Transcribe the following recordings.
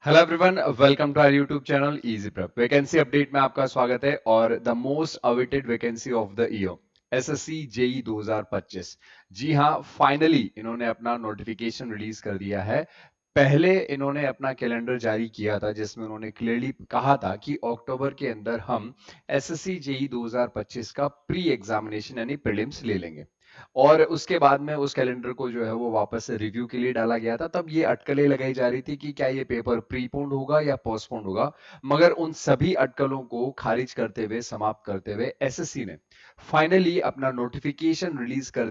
Hello everyone, welcome to our YouTube channel Easy Prep. Vacancy update में आपका स्वागत है और the most awaited vacancy of the year SSC JE 2025। जी हाँ, फाइनली इन्होंने अपना नोटिफिकेशन रिलीज कर दिया है। पहले इन्होंने अपना कैलेंडर जारी किया था जिसमें उन्होंने क्लियरली कहा था कि अक्टूबर के अंदर हम एसएससी जेई 2025 का प्री एग्जामिनेशन यानी प्रीलिम्स ले लेंगे। और उसके बाद में उस कैलेंडर को जो है वो वापस से रिव्यू के लिए डाला गया था। तब ये अटकलें लगाई जा रही थी कि क्या ये पेपर प्रीपोन्ड होगा या पोस्टपोन्ड होगा। मगर उन सभी अटकलों को खारिज करते हुए, समाप्त करते हुए एसएससी ने फाइनली अपना नोटिफिकेशन रिलीज कर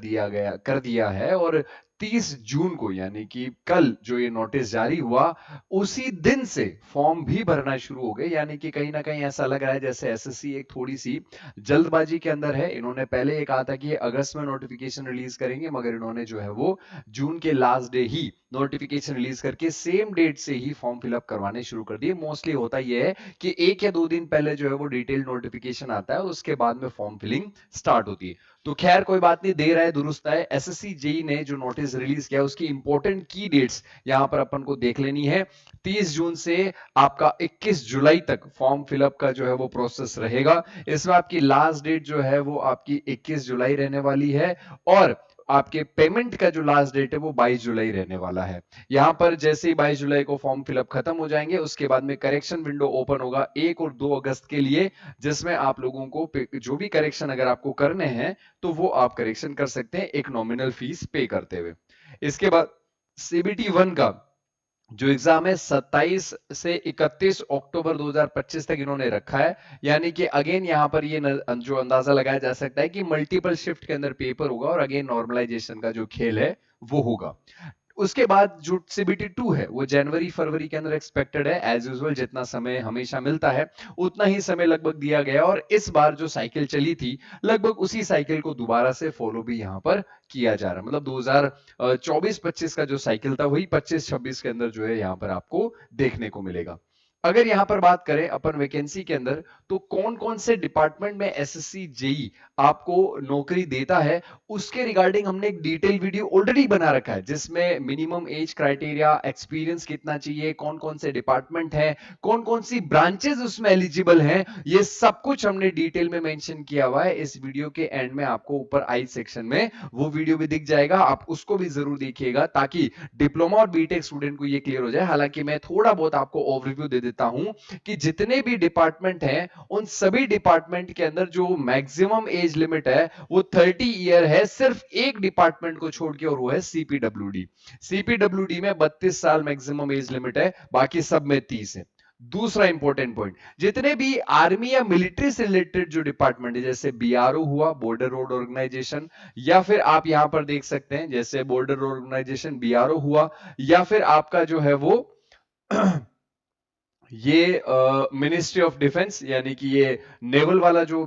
दिया है। और 30 जून को यानी कि कल जो ये नोटिस जारी हुआ, उसी दिन से फॉर्म भी भरना शुरू हो गए। यानी कि कहीं ना कहीं ऐसा लग रहा है जैसे एसएससी एक थोड़ी सी जल्दबाजी के अंदर है। इन्होंने पहले ये कहा था कि अगस्त में नोटिफिकेशन रिलीज करेंगे, मगर इन्होंने जो है वो जून के लास्ट डे ही नोटिफिकेशन रिलीज करके सेम डेट से ही फॉर्म फिलअप करवाने शुरू कर दिए। मोस्टली होता यह है कि 1 या 2 दिन पहले जो है वो डिटेल नोटिफिकेशन आता है, उसके बाद में फॉर्म फिलिंग स्टार्ट होती है। तो खैर कोई बात नहीं, देर है दुरुस्त है। एसएससी जेई ने जो नोटिस रिलीज किया उसकी इंपॉर्टेंट की डेट्स यहां पर अपन को देख लेनी है। 30 जून से आपका 21 जुलाई तक फॉर्म फिलअप का जो है वो प्रोसेस रहेगा। इसमें आपकी लास्ट डेट जो है वो आपकी 21 जुलाई रहने वाली है। और आपके पेमेंट का जो लास्ट डेट है वो 22 जुलाई रहने वाला है। यहां पर जैसे ही 22 जुलाई को फॉर्म फिलअप खत्म हो जाएंगे, उसके बाद में करेक्शन विंडो ओपन होगा 1 और 2 अगस्त के लिए, जिसमें आप लोगों को जो भी करेक्शन अगर आपको करने हैं तो वो आप करेक्शन कर सकते हैं एक नॉमिनल फीस पे करते हुए। इसके बाद सीबीटी 1 का जो एग्जाम है 27 से 31 अक्टूबर 2025 तक इन्होंने रखा है। यानी कि अगेन यहां पर ये जो अंदाजा लगाया जा सकता है कि मल्टीपल शिफ्ट के अंदर पेपर होगा और अगेन नॉर्मलाइजेशन का जो खेल है वो होगा। उसके बाद जो सीबीटी 2 है वो जनवरी फरवरी के अंदर एक्सपेक्टेड है। एज यूजुअल जितना समय हमेशा मिलता है उतना ही समय लगभग दिया गया, और इस बार जो साइकिल चली थी लगभग उसी साइकिल को दोबारा से फॉलो भी यहां पर किया जा रहा है। मतलब 2024-25 का जो साइकिल था वही 25-26 के अंदर जो है यहां पर आपको देखने को मिलेगा। अगर यहां पर बात करें अपन वैकेंसी के अंदर, तो कौन कौन से डिपार्टमेंट में एसएससी जेई आपको नौकरी देता है उसके रिगार्डिंग हमने एक डिटेल वीडियो ऑलरेडी बना रखा है, जिसमें मिनिमम एज क्राइटेरिया, एक्सपीरियंस कितना चाहिए, कौन कौन से डिपार्टमेंट हैं, कौन कौन सी ब्रांचेस उसमें एलिजिबल हैं, ये सब कुछ हमने डिटेल में मेंशन किया हुआ है। इस वीडियो के एंड में आपको ऊपर आई सेक्शन में वो वीडियो भी दिख जाएगा, आप उसको भी जरूर देखिएगा ताकि डिप्लोमा और बीटेक स्टूडेंट को ये क्लियर हो जाए। हालांकि मैं थोड़ा बहुत आपको ओवरव्यू दे देता हूं कि जितने भी डिपार्टमेंट हैं उन सभी डिपार्टमेंट के अंदर जो मैक्सिमम एज लिमिट है वो 30 ईयर है, सिर्फ एक डिपार्टमेंट को छोड़ के, और वो है सीपीडब्ल्यूडी। सीपीडब्ल्यूडी में 32 साल मैक्सिमम एज लिमिट है, बाकी सब में 30 है। दूसरा इंपॉर्टेंट पॉइंट, जितने भी आर्मी या मिलिट्री से रिलेटेड जो डिपार्टमेंट है, जैसे बीआरओ हुआ, बॉर्डर रोड ऑर्गेनाइजेशन, या फिर आप यहां पर देख सकते हैं जैसे बॉर्डर रोड ऑर्गेनाइजेशन बीआरओ हुआ, या फिर आपका जो है वो ये मिनिस्ट्री ऑफ डिफेंस यानी कि ये नेवल वाला जो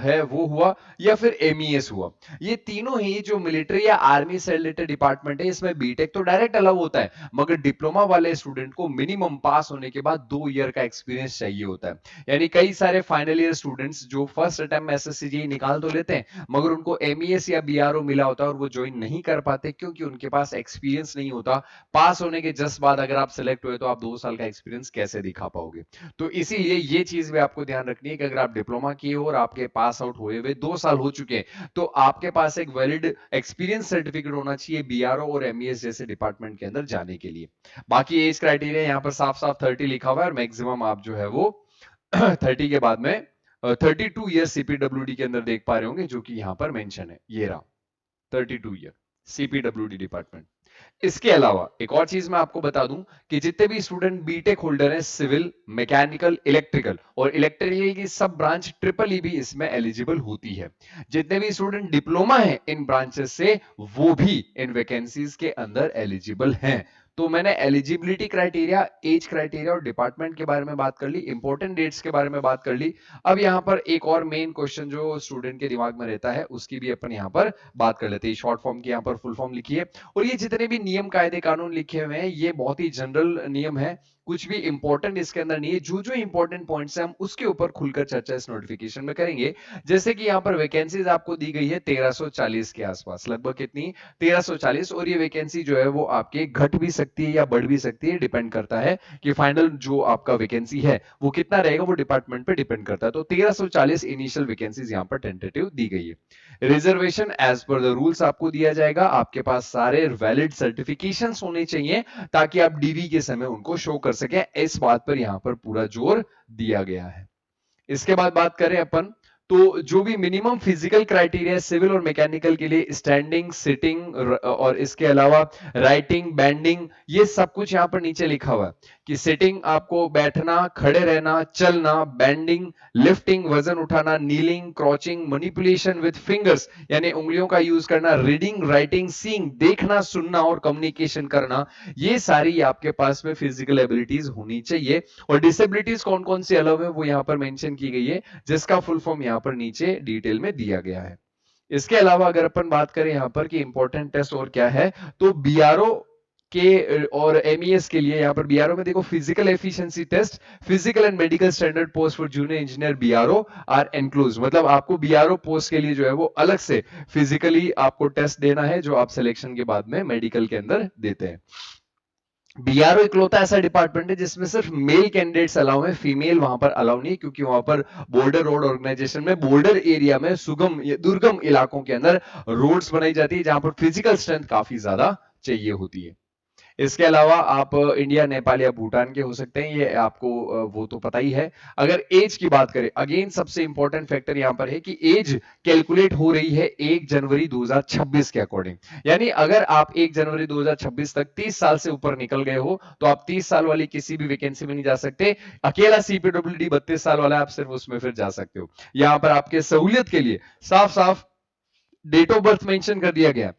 है वो हुआ, या फिर एमईएस हुआ। ये तीनों ही जो मिलिट्री या आर्मी से रिलेटेड डिपार्टमेंट है, इसमें बीटेक तो डायरेक्ट अलाउ होता है, मगर डिप्लोमा वाले स्टूडेंट को मिनिमम पास होने के बाद 2 ईयर का एक्सपीरियंस चाहिए होता है। यानी कई सारे फाइनल ईयर स्टूडेंट्स जो फर्स्ट अटेम्प्ट में एसएससी निकाल तो लेते हैं, मगर उनको एमईएस या बीआरओ मिला होता है और वो ज्वाइन नहीं कर पाते क्योंकि उनके पास एक्सपीरियंस नहीं होता। पास होने के जस्ट बाद अगर आप सिलेक्ट हुए तो आप 2 साल का एक्सपीरियंस कैसे दिखा पाओगे। तो इसीलिए ये चीज भी आपको ध्यान रखनी है कि अगर आप डिप्लोमा किए हो और आपके पास आउट हुए हुए 2 साल हो चुके हैं, तो आपके पास एक वैलिड एक्सपीरियंस सर्टिफिकेट होना चाहिए बीआरओ और एमईएस जैसे डिपार्टमेंट के अंदर जाने के लिए। बाकी एज क्राइटेरिया यहाँ पर साफ साफ 30 लिखा हुआ है, और मैक्सिमम आप जो है वो 30 के बाद में 32 ईयर सीपीडब्ल्यूडी के अंदर देख पा रहे होंगे, जो कि यहां पर मेंशन है, ये रहा 32 ईयर सीपीडब्ल्यूडी डिपार्टमेंट। इसके अलावा एक और चीज मैं आपको बता दूं कि जितने भी स्टूडेंट बीटेक होल्डर हैं, सिविल, मैकेनिकल, इलेक्ट्रिकल, और इलेक्ट्रिकल की सब ब्रांच ट्रिपल ई भी इसमें एलिजिबल होती है। जितने भी स्टूडेंट डिप्लोमा हैं इन ब्रांचेस से, वो भी इन वैकेंसीज के अंदर एलिजिबल हैं। तो मैंने एलिजिबिलिटी क्राइटेरिया, एज क्राइटेरिया और डिपार्टमेंट के बारे में बात कर ली, इंपॉर्टेंट डेट्स के बारे में बात कर ली। अब यहां पर एक और मेन क्वेश्चन जो स्टूडेंट के दिमाग में रहता है उसकी भी अपन यहां पर बात कर लेते हैं। शॉर्ट फॉर्म की यहां पर फुल फॉर्म लिखिए। और ये जितने भी नियम कायदे कानून लिखे हुए हैं ये बहुत ही जनरल नियम है, कुछ भी इंपॉर्टेंट इसके अंदर नहीं है। जो जो इंपॉर्टेंट पॉइंट्स हैं हम उसके ऊपर खुलकर चर्चा इस नोटिफिकेशन में करेंगे। जैसे कि यहाँ पर वैकेंसीज आपको दी गई है 1340 के आसपास, लगभग कितनी, 1340, और ये वैकेंसी जो है वो आपके घट भी सकती है या बढ़ भी सकती है, डिपेंड करता है कि फाइनल जो आपका वैकेंसी है वो कितना रहेगा, वो डिपार्टमेंट पे डिपेंड करता है। तो 1340 इनिशियल वैकेंसीज यहाँ पर टेंटेटिव दी गई है। Reservation as per the rules आपको दिया जाएगा, आपके पास सारे वैलिड सर्टिफिकेशंस होने चाहिए ताकि आप डीवी के समय उनको शो कर सकें। इस बात पर यहाँ पर पूरा जोर दिया गया है। इसके बाद बात करें अपन, तो जो भी मिनिमम फिजिकल क्राइटेरिया सिविल और मैकेनिकल के लिए, स्टैंडिंग, सिटिंग और इसके अलावा राइटिंग, बैंडिंग, ये सब कुछ यहाँ पर नीचे लिखा हुआ है कि सिटिंग आपको बैठना, खड़े रहना, चलना, बैंडिंग लिफ्टिंग वजन उठाना, kneeling, crouching, manipulation with fingers यानी उंगलियों का यूज करना, रीडिंग, राइटिंग, सीइंग देखना, सुनना और कम्युनिकेशन करना, ये सारी आपके पास में फिजिकल एबिलिटीज होनी चाहिए। और डिसेबिलिटीज कौन कौन सी अलाउ है वो यहाँ पर मेंशन की गई है, जिसका फुल फॉर्म यहाँ पर नीचे डिटेल में दिया गया है। इसके अलावा अगर अपन बात करें यहाँ पर कि इंपॉर्टेंट टेस्ट और क्या है, तो बीआरओ के और एमईएस के लिए, यहाँ पर बीआरओ में देखो physical efficiency test, physical and medical standard post for junior engineer BRO are enclose, मतलब आपको बीआरओ पोस्ट के लिए जो है वो अलग से फिजिकली आपको टेस्ट देना है, जो आप सिलेक्शन के बाद में मेडिकल के अंदर देते हैं। बीआरओ इकलौता ऐसा डिपार्टमेंट है जिसमें सिर्फ मेल कैंडिडेट्स अलाउ है, फीमेल वहां पर अलाउ नहीं, क्योंकि वहां पर बॉर्डर रोड ऑर्गेनाइजेशन में बॉर्डर एरिया में सुगम दुर्गम इलाकों के अंदर रोड्स बनाई जाती है जहां पर फिजिकल स्ट्रेंथ काफी ज्यादा चाहिए होती है। इसके अलावा आप इंडिया, नेपाल या भूटान के हो सकते हैं, ये आपको वो तो पता ही है। अगर एज की बात करें, अगेन सबसे इंपॉर्टेंट फैक्टर यहां पर है कि एज कैलकुलेट हो रही है 1 जनवरी 2026 के अकॉर्डिंग, यानी अगर आप 1 जनवरी 2026 तक 30 साल से ऊपर निकल गए हो तो आप 30 साल वाली किसी भी वैकेंसी में नहीं जा सकते। अकेला सीपीडब्ल्यूडी 32 साल वाला है, आप सिर्फ उसमें फिर जा सकते हो। यहां पर आपके सहूलियत के लिए साफ साफ डेट ऑफ बर्थ मेंशन कर दिया गया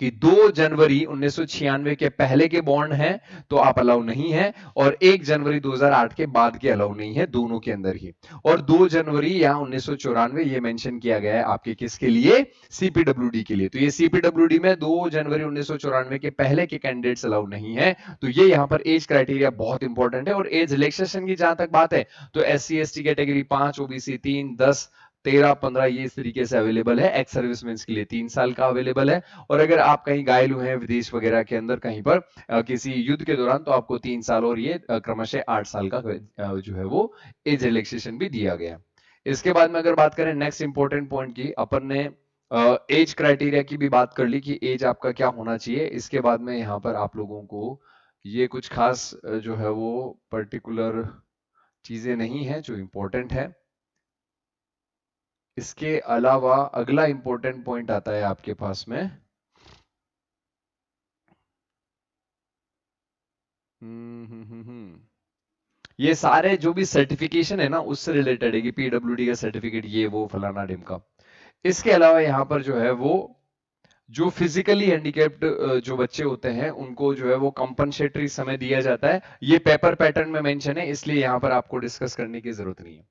कि 2 जनवरी 1996 के पहले के बॉन्ड हैं तो आप अलाउ नहीं है, और 1 जनवरी 2008 के बाद के अलाउ नहीं है, दोनों के अंदर ही। और 2 जनवरी या 1994 ये मेंशन किया गया है आपके किसके लिए, सीपीडब्ल्यूडी के लिए। तो ये सीपीडब्ल्यूडी में 2 जनवरी 1994 के पहले के कैंडिडेट्स अलाउ नहीं है। तो ये यहाँ पर एज क्राइटेरिया बहुत इंपॉर्टेंट है। और एज रिलैक्सेशन की जहां तक बात है तो एससी एसटी कैटेगरी 5, ओबीसी 3, 10, 13, 15 ये इस तरीके से अवेलेबल है। एक्स सर्विसमैन के लिए 3 साल का अवेलेबल है। और अगर आप कहीं घायल हुए हैं विदेश वगैरह के अंदर कहीं पर किसी युद्ध के दौरान, तो आपको 3 साल और ये क्रमशः 8 साल का जो है वो एज रिलैक्सेशन भी दिया गया। इसके बाद में अगर बात करें नेक्स्ट इंपॉर्टेंट पॉइंट की, अपन ने एज क्राइटेरिया की भी बात कर ली कि एज आपका क्या होना चाहिए। इसके बाद में यहाँ पर आप लोगों को ये कुछ खास जो है वो पर्टिकुलर चीजें नहीं है जो इंपॉर्टेंट है। इसके अलावा अगला इंपॉर्टेंट पॉइंट आता है आपके पास में, ये सारे जो भी सर्टिफिकेशन है ना उससे रिलेटेड है कि पीडब्ल्यूडी का सर्टिफिकेट ये वो फलाना ढिमका। इसके अलावा यहाँ पर जो है वो जो फिजिकली हैंडीकैप्ड जो बच्चे होते हैं उनको जो है वो कंपनसेटरी समय दिया जाता है। ये पेपर पैटर्न में मेंशन है, इसलिए यहाँ पर आपको डिस्कस करने की जरूरत नहीं है।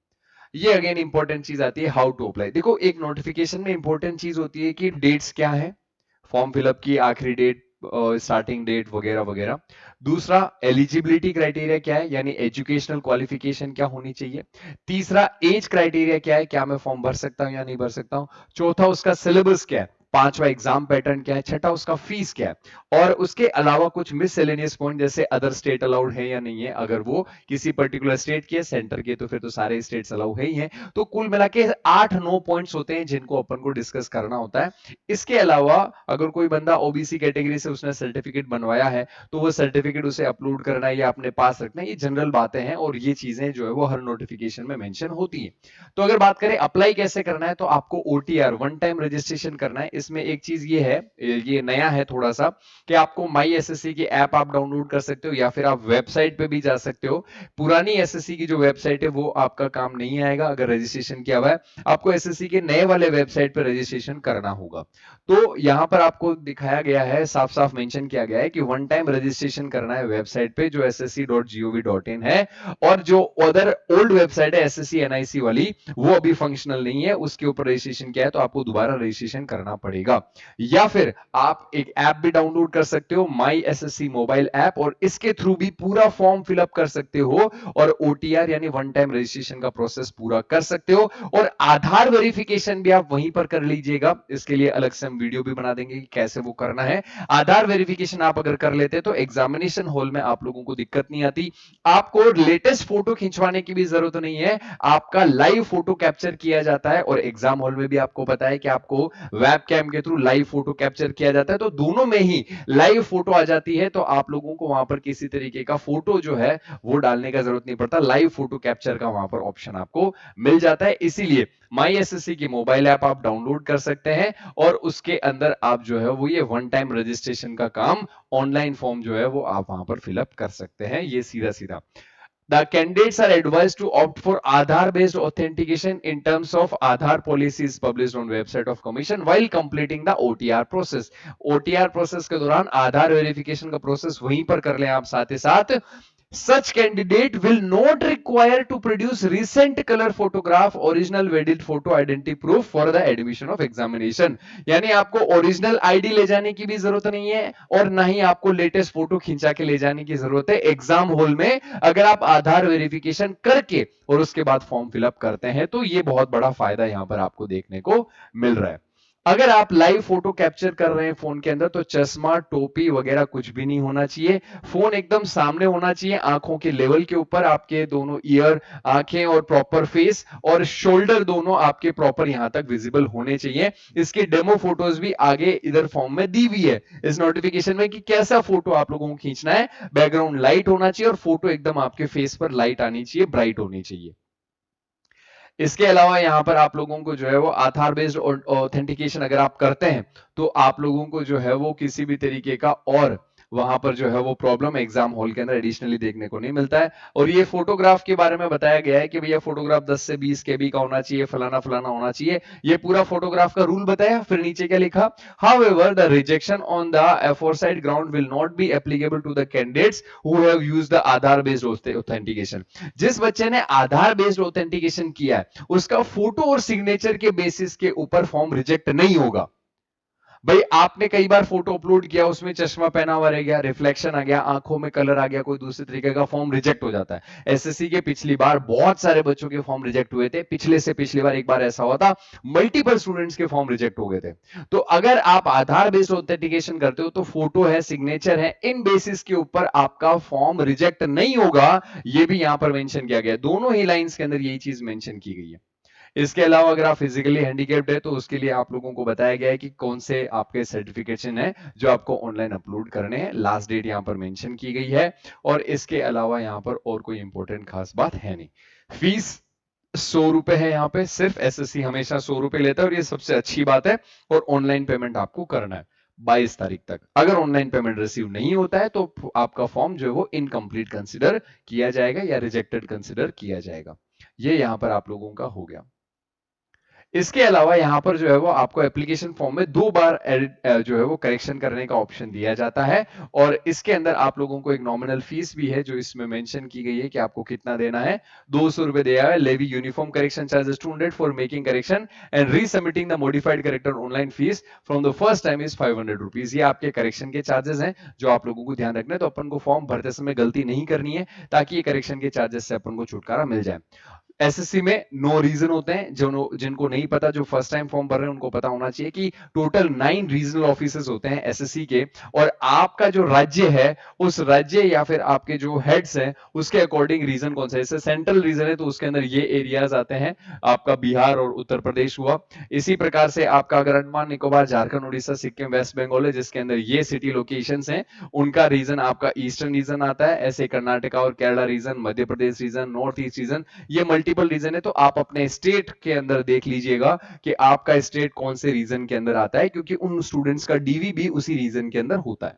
ये अगेन इंपॉर्टेंट चीज आती है, हाउ टू अप्लाई। देखो एक नोटिफिकेशन में इंपॉर्टेंट चीज होती है कि डेट्स क्या है, फॉर्म फिलअप की आखिरी डेट, स्टार्टिंग डेट वगैरह वगैरह। दूसरा एलिजिबिलिटी क्राइटेरिया क्या है, यानी एजुकेशनल क्वालिफिकेशन क्या होनी चाहिए। तीसरा एज क्राइटेरिया क्या है, क्या मैं फॉर्म भर सकता हूं या नहीं भर सकता हूं। चौथा उसका सिलेबस क्या है। पांचवा एग्जाम पैटर्न क्या है। छठा उसका फीस क्या है। और उसके अलावा कुछ मिसलेनियस पॉइंट जैसे अदर स्टेट अलाउड है या नहीं है, अगर वो किसी पर्टिकुलर स्टेट के सेंटर के तो फिर तो सारे स्टेट्स अलाउ है ही हैं। तो कुल मिला के 8-9 पॉइंट्स होते हैं जिनको अपन को डिस्कस करना होता है। इसके अलावा अगर कोई बंदा ओबीसी कैटेगरी से उसने सर्टिफिकेट बनवाया है तो वो सर्टिफिकेट उसे अपलोड करना है या अपने पास रखना है, ये जनरल बातें हैं और ये चीजें जो है वो हर नोटिफिकेशन में मेंशन होती है। तो अगर बात करें अप्लाई कैसे करना है, तो आपको ओटीआर वन टाइम रजिस्ट्रेशन करना है। इसमें एक चीज ये है, ये नया है थोड़ा सा, कि आपको माई एसएससी की ऐप आप डाउनलोड कर सकते हो या फिर आप वेबसाइट पे भी जा सकते हो। पुरानी एसएससी की जो वेबसाइट है वो आपका काम नहीं आएगा अगर रजिस्ट्रेशन किया हुआ है, आपको एसएससी के नए वाले वेबसाइट पे रजिस्ट्रेशन करना होगा। तो यहां पर आपको दिखाया गया है, साफ साफ मेंशन किया गया है कि वन टाइम रजिस्ट्रेशन करना है वेबसाइट पे जो ssc.gov.in है। और जो अदर ओल्ड वेबसाइट है एसएससी एनआईसी वाली, वो अभी फंक्शनल नहीं है, उसके ऊपर रजिस्ट्रेशन किया है तो आपको दोबारा रजिस्ट्रेशन करना पड़ेगा। या फिर आप एक ऐप भी डाउनलोड कर सकते हो, माई एसएससी मोबाइल ऐप, और इसके थ्रू भी पूरा फॉर्म फिलअप कर सकते हो और ओटीआर यानी वन टाइम रजिस्ट्रेशन का प्रोसेस पूरा कर सकते हो। और आधार वेरिफिकेशन भी आप वहीं पर कर लीजिएगा, इसके लिए अलग से हम वीडियो भी बना देंगे कि कैसे वो करना है। आधार वेरिफिकेशन आप अगर कर लेते तो एग्जामिनेशन हॉल में आप लोगों को दिक्कत नहीं आती। आपको लेटेस्ट फोटो खिंचवाने की भी जरूरत नहीं है, आपका लाइव फोटो कैप्चर किया जाता है। और एग्जाम हॉल में भी आपको पता है कि आपको वेब कैम के थ्रू लाइव फोटो कैप्चर किया जाता है, तो दोनों में ही लाइव फोटो आ जाती है, तो आप लोगों को वहां पर किसी तरीके का फोटो जो है वो डालने का जरूरत नहीं पड़ता, लाइव फोटो कैप्चर का वहां पर ऑप्शन आपको मिल जाता है। इसीलिए माई एसएससी की मोबाइल ऐप आप डाउनलोड कर सकते हैं और उसके अंदर आप जो है वो ये वन टाइम रजिस्ट्रेशन का काम, ऑनलाइन फॉर्म जो है वो आप वहां पर फिलअप कर सकते हैं। ये सीधा सीधा the candidates are advised to opt for Aadhaar based authentication in terms of Aadhaar policies published on website of commission while completing the OTR process। OTR process के दौरान आधार वेरिफिकेशन का प्रोसेस वहीं पर कर लें आप साथ ही साथ। Such candidate will not require to produce recent color photograph, original valid photo identity proof for the admission of examination। यानी आपको ओरिजिनल आईडी ले जाने की भी जरूरत नहीं है और ना ही आपको लेटेस्ट फोटो खिंचा के ले जाने की जरूरत है। एग्जाम हॉल में अगर आप आधार वेरिफिकेशन करके और उसके बाद फॉर्म फिलअप करते हैं तो ये बहुत बड़ा फायदा यहां पर आपको देखने को मिल रहा है। अगर आप लाइव फोटो कैप्चर कर रहे हैं फोन के अंदर तो चश्मा, टोपी वगैरह कुछ भी नहीं होना चाहिए, फोन एकदम सामने होना चाहिए, आंखों के लेवल के ऊपर, आपके दोनों ईयर, आंखें और प्रॉपर फेस और शोल्डर दोनों आपके प्रॉपर यहां तक विजिबल होने चाहिए। इसके डेमो फोटोज भी आगे इधर फॉर्म में दी हुई है इस नोटिफिकेशन में कि कैसा फोटो आप लोगों को खींचना है। बैकग्राउंड लाइट होना चाहिए और फोटो एकदम आपके फेस पर लाइट आनी चाहिए, ब्राइट होनी चाहिए। इसके अलावा यहां पर आप लोगों को जो है वो आधार बेस्ड ऑथेंटिकेशन अगर आप करते हैं तो आप लोगों को जो है वो किसी भी तरीके का और वहां पर जो है वो प्रॉब्लम एग्जाम हॉल के अंदर एडिशनली देखने को नहीं मिलता है। और ये फोटोग्राफ के बारे में बताया गया है कि भैया फोटोग्राफ 10 से 20 केबी का होना चाहिए, फलाना फलाना होना चाहिए, ये पूरा फोटोग्राफ का रूल बताया। फिर नीचे क्या लिखा, however the rejection on the aforesaid ground will not be applicable to the candidates who have used the Aadhaar based authentication। जिस बच्चे ने आधार बेस्ड ऑथेंटिकेशन किया है उसका फोटो और सिग्नेचर के बेसिस के ऊपर फॉर्म रिजेक्ट नहीं होगा। भाई आपने कई बार फोटो अपलोड किया, उसमें चश्मा पहना हुआ रह गया, रिफ्लेक्शन आ गया, आंखों में कलर आ गया, कोई दूसरे तरीके का, फॉर्म रिजेक्ट हो जाता है। एसएससी के पिछली बार बहुत सारे बच्चों के फॉर्म रिजेक्ट हुए थे, पिछले से पिछली बार एक बार ऐसा हुआ था मल्टीपल स्टूडेंट्स के फॉर्म रिजेक्ट हो गए थे। तो अगर आप आधार बेस्ड ऑथेंटिकेशन करते हो तो फोटो है, सिग्नेचर है, इन बेसिस के ऊपर आपका फॉर्म रिजेक्ट नहीं होगा। ये भी यहां पर मेंशन किया गया, दोनों ही लाइंस के अंदर यही चीज मेंशन की गई है। इसके अलावा अगर आप फिजिकली हैंडीकैप्ड है तो उसके लिए आप लोगों को बताया गया है कि कौन से आपके सर्टिफिकेशन है जो आपको ऑनलाइन अपलोड करने हैं, लास्ट डेट यहां पर मेंशन की गई है। और इसके अलावा यहां पर और कोई इंपॉर्टेंट खास बात है नहीं। फीस 100 रुपए है, यहाँ पे सिर्फ एसएससी हमेशा 100 रुपए लेता है और ये सबसे अच्छी बात है। और ऑनलाइन पेमेंट आपको करना है 22 तारीख तक। अगर ऑनलाइन पेमेंट रिसीव नहीं होता है तो आपका फॉर्म जो है वो इनकम्प्लीट कंसिडर किया जाएगा या रिजेक्टेड कंसिडर किया जाएगा। ये यहां पर आप लोगों का हो गया। इसके अलावा यहां पर जो है वो आपको एप्लीकेशन फॉर्म में 2 बार एडिट जो है वो करेक्शन करने का ऑप्शन दिया जाता है। और इसके अंदर आप लोगों को एक नॉमिनल फीस भी है जो इसमें मेंशन की गई है कि आपको कितना देना है। 200 रुपए दिया है। Levy uniform correction charges 200 for making correction and resubmitting the modified character online fees from the first time is 500 rupees. ये आपके करेक्शन के चार्जेस हैं जो आप लोगों को ध्यान रखना है। तो अपन को फॉर्म भरते समय गलती नहीं करनी है ताकि ये करेक्शन के चार्जेस से अपन को छुटकारा मिल जाए। एसएससी में नो रीजन होते हैं, जो जिनको नहीं पता, जो फर्स्ट टाइम फॉर्म भर रहे हैं उनको पता होना चाहिए कि टोटल 9 रीजनल ऑफिसर्स होते हैं एसएससी के। और आपका जो राज्य है उस राज्य या फिर आपके जो हेड्स हैं उसके अकॉर्डिंग रीजन कौन सा है। जैसे सेंट्रल रीजन है तो उसके अंदर ये एरियाज आते हैं, आपका बिहार और उत्तर प्रदेश हुआ। इसी प्रकार से आपका अगर अंडमान निकोबार, झारखंड, उड़ीसा, सिक्किम, वेस्ट बंगाल है जिसके अंदर ये सिटी लोकेशंस हैं, उनका रीजन आपका ईस्टर्न रीजन आता है। ऐसे कर्नाटका और Kerala reason, Madhya Pradesh reason, north east region, ये मल्टीपल रीजन है। तो आप अपने स्टेट के अंदर देख लीजिएगा कि आपका स्टेट कौन से रीजन के अंदर आता है, क्योंकि उन स्टूडेंट्स का डीवी भी उसी रीजन के अंदर होता है।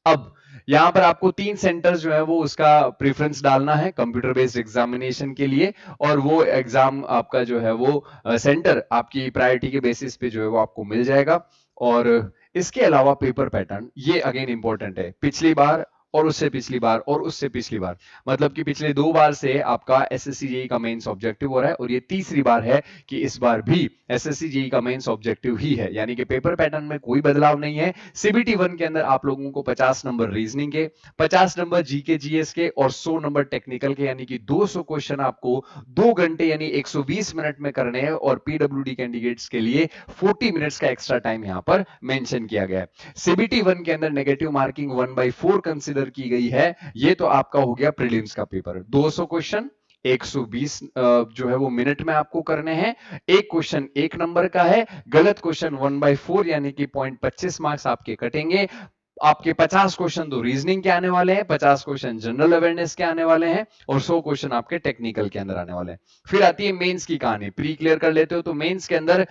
अब यहां पर आपको 3 सेंटर्स जो है वो उसका प्रेफरेंस डालना है कंप्यूटर बेस्ड एग्जामिनेशन के लिए। और वो एग्जाम आपका जो है वो सेंटर आपकी प्रायोरिटी के बेसिस पे जो है वो आपको मिल जाएगा। और इसके अलावा पेपर पैटर्न, ये अगेन इंपॉर्टेंट है। पिछली बार और उससे पिछली बार और उससे पिछली बार, मतलब कि पिछले 2 बार से आपका एसएससी जेईई का मेंस ऑब्जेक्टिव हो रहा है और ये तीसरी बार है कि इस बार भी एसएससी जेईई का मेंस ऑब्जेक्टिव ही है, यानी कि पेपर पैटर्न में कोई बदलाव नहीं है। सीबीटी 1 के अंदर आप लोगों को 50 नंबर रीजनिंग के, 50 नंबर जीके जीएस के और 100 नंबर टेक्निकल के, यानी कि 200 क्वेश्चन आपको 2 घंटे यानी 120 मिनट में करने हैं और पीडब्ल्यूडी कैंडिडेट्स के लिए 40 मिनट्स का एक्स्ट्रा टाइम यहां पर मेंशन किया गया है। सीबीटी 1 के अंदर नेगेटिव मार्किंग 1/4 कंसीडर की गई है। ये तो आपका हो गया प्रीलिम्स का पेपर, 200 क्वेश्चन 120 जो है वो मिनट में आपको करने हैं। एक क्वेश्चन 1 नंबर का है, गलत क्वेश्चन 1/4 यानी कि 0.25 मार्क्स आपके कटेंगे। आपके 50 क्वेश्चन तो रीजनिंग के आने वाले हैं, 50 क्वेश्चन जनरल अवेयरनेस के आने वाले हैं और 100 क्वेश्चन आपके टेक्निकल के अंदर आने वाले हैं। फिर आती है मेंस की कहानी, प्री क्लियर कर लेते हो तो मेंस के अंदर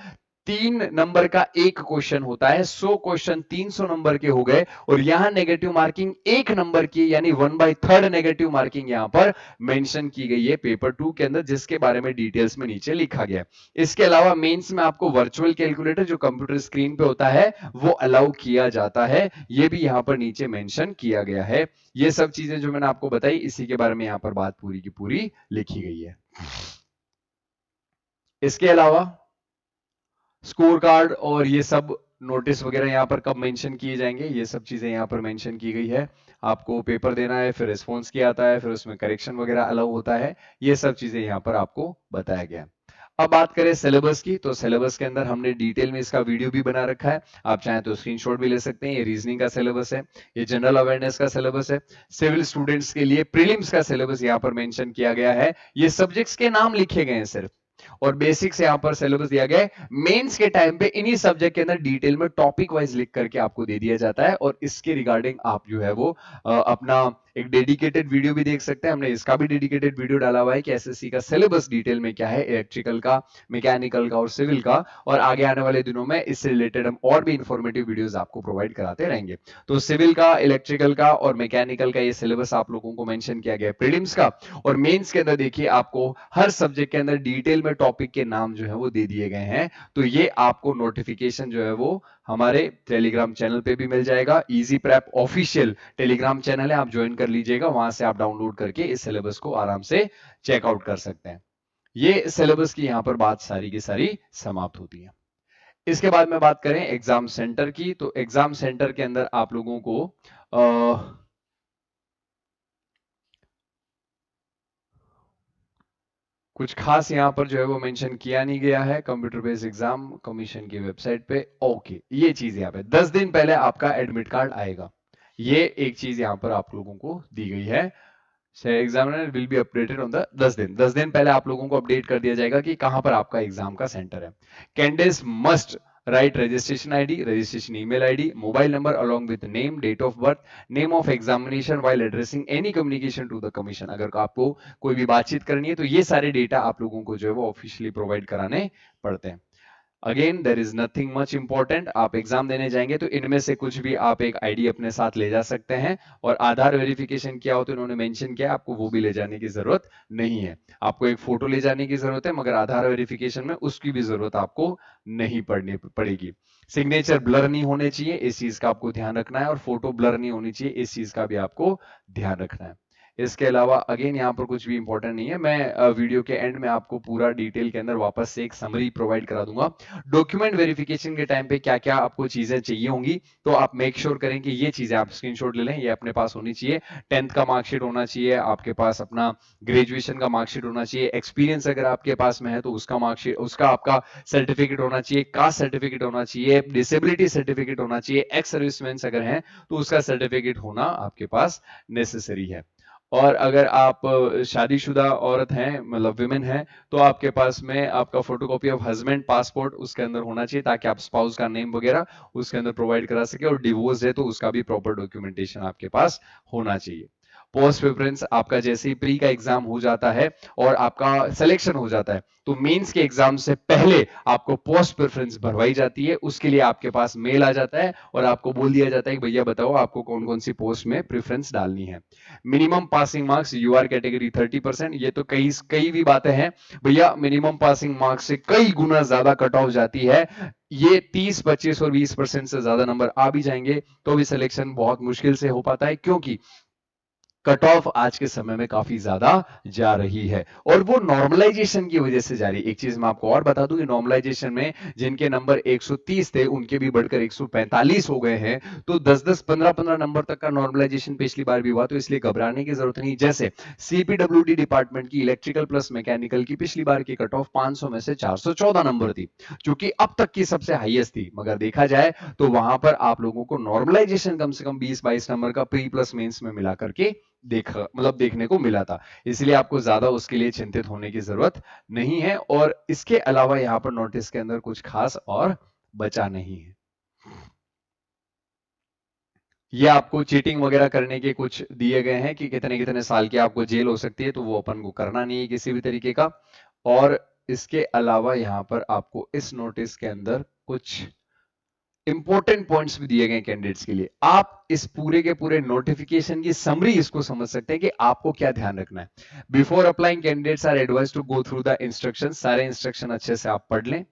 3 नंबर का एक क्वेश्चन होता है, 100 क्वेश्चन 300 नंबर के हो गए और यहां नेगेटिव मार्किंग 1 नंबर की यानी 1/3 नेगेटिव मार्किंग यहां पर मेंशन की गई है पेपर 2 के अंदर, जिसके बारे में डिटेल्स में नीचे लिखा गया है। इसके अलावा मेंस में आपको वर्चुअल कैलकुलेटर जो कंप्यूटर स्क्रीन पे होता है वो अलाउ किया जाता है, ये भी यहां पर नीचे मेंशन किया गया है। ये सब चीजें जो मैंने आपको बताई इसी के बारे में यहां पर बात पूरी की पूरी लिखी गई है। इसके अलावा स्कोर कार्ड और ये सब नोटिस वगैरह यहाँ पर कब मेंशन किए जाएंगे, ये सब चीजें यहाँ पर मेंशन की गई है। आपको पेपर देना है, फिर रिस्पॉन्स किया आता है, फिर उसमें करेक्शन वगैरह अलाउ होता है, ये सब चीजें यहाँ पर आपको बताया गया है। अब बात करें सिलेबस की, तो सिलेबस के अंदर हमने डिटेल में इसका वीडियो भी बना रखा है, आप चाहें तो स्क्रीनशॉट भी ले सकते हैं। ये रीजनिंग का सिलेबस है, ये जनरल अवेयरनेस का सिलेबस है, सिविल स्टूडेंट्स के लिए प्रीलिम्स का सिलेबस यहाँ पर मेंशन किया गया है। ये सब्जेक्ट्स के नाम लिखे गए हैं सिर्फ, और बेसिक्स यहां पर सिलेबस दिया गया है। मेंस के टाइम पे इन्हीं सब्जेक्ट के अंदर डिटेल में टॉपिक वाइज लिख करके आपको दे दिया जाता है और इसके रिगार्डिंग आप जो है वो अपना एक डेडिकेटेड वीडियो भी देख सकते हैं। हमने इसका भी डेडिकेटेड वीडियो डाला हुआ है कि एसएससी का सिलेबस डिटेल में क्या है, इलेक्ट्रिकल का, मैकेनिकल का और सिविल का, और आगे आने वाले दिनों में इससे रिलेटेड हम और भी इंफॉर्मेटिव वीडियोस आपको प्रोवाइड कराते रहेंगे। तो सिविल का, इलेक्ट्रिकल का और मैकेनिकल का ये सिलेबस आप लोगों को मेंशन किया गया है प्रीलिम्स का, और मेंस के अंदर देखिए आपको हर सब्जेक्ट के अंदर डिटेल में टॉपिक के नाम जो है वो दे दिए गए हैं। तो ये आपको नोटिफिकेशन जो है वो हमारे टेलीग्राम चैनल पे भी मिल जाएगा। Easy prep official Telegram channel है, आप ज्वाइन कर लीजिएगा, वहां से आप डाउनलोड करके इस सिलेबस को आराम से चेकआउट कर सकते हैं। ये सिलेबस की यहां पर बात सारी की सारी समाप्त होती है। इसके बाद में बात करें एग्जाम सेंटर की, तो एग्जाम सेंटर के अंदर आप लोगों को कुछ खास यहाँ पर जो है वो मेंशन किया नहीं गया है कंप्यूटर बेस्ड एग्जाम कमीशन की वेबसाइट पे। ओके, ये चीज यहाँ पे 10 दिन पहले आपका एडमिट कार्ड आएगा, ये एक चीज यहाँ पर आप लोगों को दी गई है। Examiner will be updated on the 10 दिन पहले आप लोगों को अपडेट कर दिया जाएगा कि कहां पर आपका एग्जाम का सेंटर है। Candidates must write registration ID, registration email ID, mobile number along with name, date of birth, name of examination while addressing any communication to the commission। अगर आपको कोई भी बातचीत करनी है तो ये सारे डेटा आप लोगों को जो है वो ऑफिशियली प्रोवाइड कराने पड़ते हैं। Again there is nothing much important, आप एग्जाम देने जाएंगे तो इनमें से कुछ भी आप एक आईडी अपने साथ ले जा सकते हैं, और आधार वेरिफिकेशन किया हो तो इन्होंने मेंशन किया आपको वो भी ले जाने की जरूरत नहीं है। आपको एक फोटो ले जाने की जरूरत है, मगर आधार वेरिफिकेशन में उसकी भी जरूरत आपको नहीं पड़ेगी। सिग्नेचर ब्लर नहीं होने चाहिए, इस चीज का आपको ध्यान रखना है, और फोटो ब्लर नहीं होनी चाहिए, इस चीज का भी आपको ध्यान रखना है। इसके अलावा अगेन यहाँ पर कुछ भी इंपॉर्टेंट नहीं है, मैं वीडियो के एंड में आपको पूरा डिटेल के अंदर वापस से एक समरी प्रोवाइड करा दूंगा। डॉक्यूमेंट वेरिफिकेशन के टाइम पे क्या क्या आपको चीजें चाहिए होंगी, तो आप मेक श्योर करें कि ये चीजें आप स्क्रीनशॉट ले लें, ये अपने पास होनी चाहिए। 10th का मार्कशीट होना चाहिए आपके पास, अपना ग्रेजुएशन का मार्कशीट होना चाहिए, एक्सपीरियंस अगर आपके पास में है तो उसका मार्कशीट, उसका आपका सर्टिफिकेट होना चाहिए, कास्ट सर्टिफिकेट होना चाहिए, डिसेबिलिटी सर्टिफिकेट होना चाहिए, एक्स सर्विसमैन अगर हैं तो उसका सर्टिफिकेट होना आपके पास नेसेसरी है। और अगर आप शादीशुदा औरत हैं, मतलब विमेन हैं, तो आपके पास में आपका फोटोकॉपी ऑफ हस्बैंड पासपोर्ट उसके अंदर होना चाहिए, ताकि आप स्पाउस का नेम वगैरह उसके अंदर प्रोवाइड करा सके, और डिवोर्स है तो उसका भी प्रॉपर डॉक्यूमेंटेशन आपके पास होना चाहिए। पोस्ट प्रेफरेंस आपका जैसे ही प्री का एग्जाम हो जाता है और आपका सिलेक्शन हो जाता है, तो मेंस के एग्जाम से पहले आपको पोस्ट प्रेफरेंस भरवाई जाती है, उसके लिए आपके पास मेल आ जाता है और आपको बोल दिया जाता है कि भैया बताओ आपको कौन कौन सी पोस्ट में प्रेफरेंस डालनी है। Minimum passing marks UR category 30%, ये तो कई कई भी बातें हैं भैया, मिनिमम पासिंग मार्क्स से कई गुना ज्यादा कट ऑफ जाती है। ये 30, 25 और 20% से ज्यादा नंबर आ भी जाएंगे तो भी सिलेक्शन बहुत मुश्किल से हो पाता है, क्योंकि कट ऑफ आज के समय में काफी ज्यादा जा रही है, और वो नॉर्मलाइजेशन की वजह से जा रही है। एक चीज मैं आपको और बता दूं कि नॉर्मलाइजेशन में जिनके नंबर 130 थे उनके भी बढ़कर 145 हो गए हैं, तो 10-10 15-15 नंबर तक का नॉर्मलाइजेशन पिछली बार भी हुआ, तो इसलिए घबराने की जरूरत नहीं। जैसे सीपीडब्ल्यूडी डिपार्टमेंट की इलेक्ट्रिकल प्लस मैकेनिकल की पिछली बार की कट ऑफ 500 में से 414 नंबर थी, जो कि अब तक की सबसे हाईएस्ट थी। मगर देखा जाए तो वहां पर आप लोगों को नॉर्मलाइजेशन कम से कम 20-22 नंबर का प्री प्लस मेंस में मिला करके देखने को मिला था। इसलिए आपको ज्यादा उसके लिए चिंतित होने की जरूरत नहीं है, और इसके अलावा यहाँ पर नोटिस के अंदर कुछ खास और बचा नहीं है। ये आपको चीटिंग वगैरह करने के कुछ दिए गए हैं कि कितने कितने साल की आपको जेल हो सकती है, तो वो अपन को करना नहीं है किसी भी तरीके का। और इसके अलावा यहाँ पर आपको इस नोटिस के अंदर कुछ इंपॉर्टेंट पॉइंट्स भी दिए गए कैंडिडेट्स के लिए। आप इस पूरे के पूरे नोटिफिकेशन की समरी इसको समझ सकते हैं कि आपको क्या ध्यान रखना है। Before applying candidates are advise to go through the instruction, सारे इंस्ट्रक्शन अच्छे से आप पढ़ लें।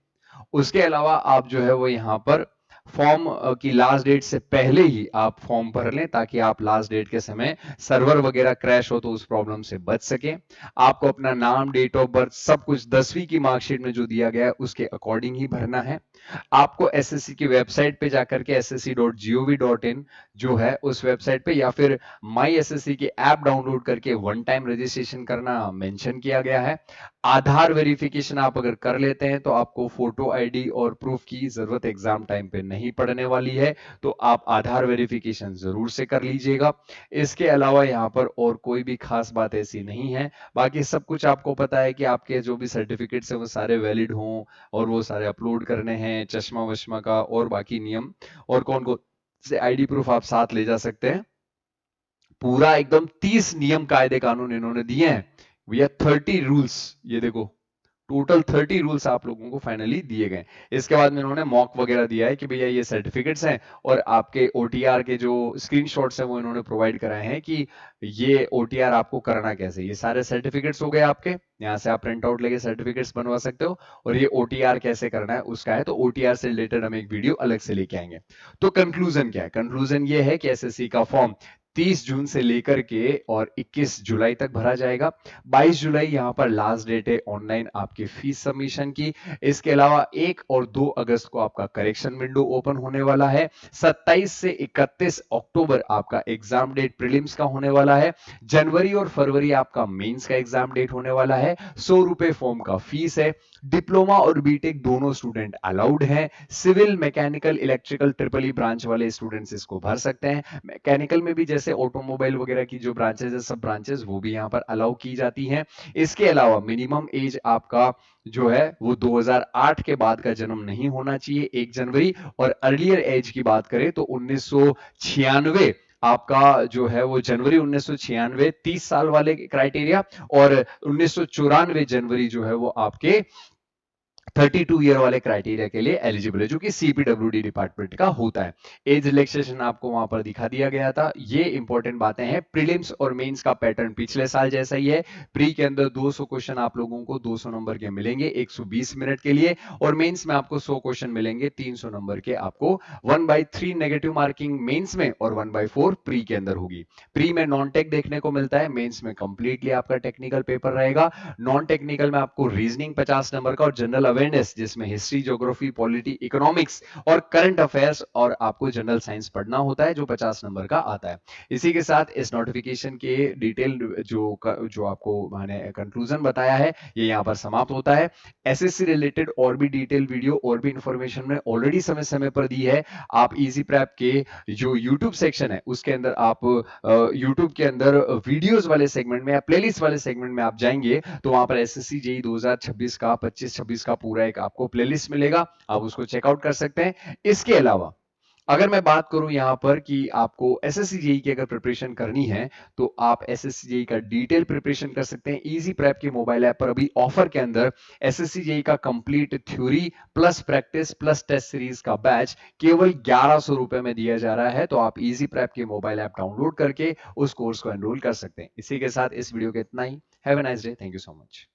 उसके अलावा आप जो है वो यहाँ पर फॉर्म की लास्ट डेट से पहले ही आप फॉर्म भर लें, ताकि आप लास्ट डेट के समय सर्वर वगैरह क्रैश हो तो उस प्रॉब्लम से बच सके। आपको अपना नाम, डेट ऑफ बर्थ, सब कुछ 10वीं की मार्कशीट में जो दिया गया है उसके अकॉर्डिंग ही भरना है। आपको एसएससी की वेबसाइट पे जाकर के ssc.gov.in जो है उस वेबसाइट पे, या फिर माई एसएससी की ऐप डाउनलोड करके वन टाइम रजिस्ट्रेशन करना मेंशन किया गया है। आधार वेरिफिकेशन आप अगर कर लेते हैं तो आपको फोटो आईडी और प्रूफ की जरूरत एग्जाम टाइम पे नहीं पड़ने वाली है, तो आप आधार वेरिफिकेशन जरूर से कर लीजिएगा। इसके अलावा यहाँ पर और कोई भी खास बात ऐसी नहीं है। बाकी सब कुछ आपको पता है कि आपके जो भी सर्टिफिकेट्स हैं वो सारे वैलिड हों, और वो सारे अपलोड करने हैं, चश्मा वश्मा का और बाकी नियम, और कौन कौन से आईडी प्रूफ आप साथ ले जा सकते हैं। पूरा एकदम 30 नियम कायदे कानून इन्होंने दिए हैं भैया, 30 रूल्स। ये देखो, टोटल 30 रूल्स आप लोगों को फाइनली दिए गए। इसके बाद में इन्होंने मॉक वगैरह दिया है कि भैया ये सर्टिफिकेट्स हैं, और आपके ओटीआर के जो स्क्रीनशॉट्स हैं वो इन्होंने प्रोवाइड कराए हैं कि ये ओटीआर आपको करना कैसे। ये सारे सर्टिफिकेट्स हो गए आपके, यहाँ से आप प्रिंट आउट लेके सर्टिफिकेट्स बनवा सकते हो। और ये ओटीआर कैसे करना है उसका है, तो ओटीआर से रिलेटेड हम एक वीडियो अलग से लेके आएंगे। तो कंक्लूजन क्या है? कंक्लूजन ये है कि एसएससी का फॉर्म 30 जून से लेकर के और 21 जुलाई तक भरा जाएगा। 22 जुलाई यहां पर लास्ट डेट है ऑनलाइन आपकी फीस सबमिशन की। इसके अलावा 1 और 2 अगस्त को आपका करेक्शन विंडो ओपन होने वाला है। 27 से 31 अक्टूबर आपका एग्जाम डेट प्रीलिम्स का होने वाला है। जनवरी और फरवरी आपका मेंस का एग्जाम डेट होने वाला है। 100 रुपए फॉर्म का फीस है। डिप्लोमा और बीटेक दोनों स्टूडेंट अलाउड हैं। Civil, mechanical, electrical, triple E branch वाले स्टूडेंट्स इसको भर सकते हैं। मैकेनिकल में भी जैसे ऑटोमोबाइल वगैरह की जो ब्रांचेस है, सब ब्रांचेस वो भी यहाँ पर अलाउ की जाती हैं। इसके अलावा मिनिमम एज आपका जो है वो 2008 के बाद का जन्म नहीं होना चाहिए 1 जनवरी। और अर्लियर एज की बात करें तो 1996 आपका जो है वो जनवरी 1996 30 साल वाले क्राइटेरिया, और 1994 जनवरी जो है वो आपके 32 ईयर वाले क्राइटेरिया के लिए एलिजिबल है, जो कि सीपीडब्ल्यूडी डिपार्टमेंट का होता है। एज रिलैक्सेशन आपको वहां पर दिखा दिया गया था। ये इंपॉर्टेंट बातें हैं। प्रीलिम्स और मेंस का पैटर्न पिछले साल जैसा ही है। प्री के अंदर 200 क्वेश्चन आप लोगों को 200 नंबर के मिलेंगे 120 मिनट के लिए, और मेंस में आपको 100 क्वेश्चन मिलेंगे 300 नंबर के। आपको 1/3 नेगेटिव मार्किंग मेंस में और 1/4 प्री के अंदर होगी। प्री में नॉन टेक देखने को मिलता है, मेंस में कंप्लीटली आपका टेक्निकल पेपर रहेगा। नॉन टेक्निकल में आपको रीजनिंग 50 नंबर का और जनरल अवेयरनेस, जिसमें हिस्ट्री, ज्योग्राफी, पॉलिटी, इकोनॉमिक्स और करंट अफेयर्स और आपको जनरल साइंस पढ़ना होता है, जो 50 नंबर का आता है। इसी के साथ इस नोटिफिकेशन के डिटेल जो आपको मैंने कंक्लूजन बताया है ये यहाँ पर समाप्त होता है। एसएससी रिलेटेड और भी डिटेल वीडियो और भी इंफॉर्मेशन में ऑलरेडी समय समय पर दी है। आप इजी प्रेप के जो यूट्यूब सेक्शन है उसके अंदर आप यूट्यूब के अंदर वीडियोस वाले सेगमेंट में या प्लेलिस्ट वाले सेगमेंट में आप जाएंगे तो वहां पर एसएससी जेई 2026 का 25-26 का पूरा एक आपको प्लेलिस्ट मिलेगा, आप उसको चेकआउट कर सकते हैं। इसके अलावा अगर मैं बात करूं यहां पर कि आपको एसएससी जेई की अगर प्रिपरेशन करनी है तो आप एसएससी जेई का डिटेल प्रिपरेशन कर सकते हैं इजी प्रेप के मोबाइल ऐप पर। अभी ऑफर के अंदर एसएससी जेई का complete theory plus practice plus test series का बैच केवल 1100 रुपए में दिया जा रहा है। तो आप इजी प्रेप के मोबाइल ऐप डाउनलोड करके उस कोर्स को एनरोल कर सकते हैं। इसी के साथ इस वीडियो के इतना ही। Have a nice day, thank you so much.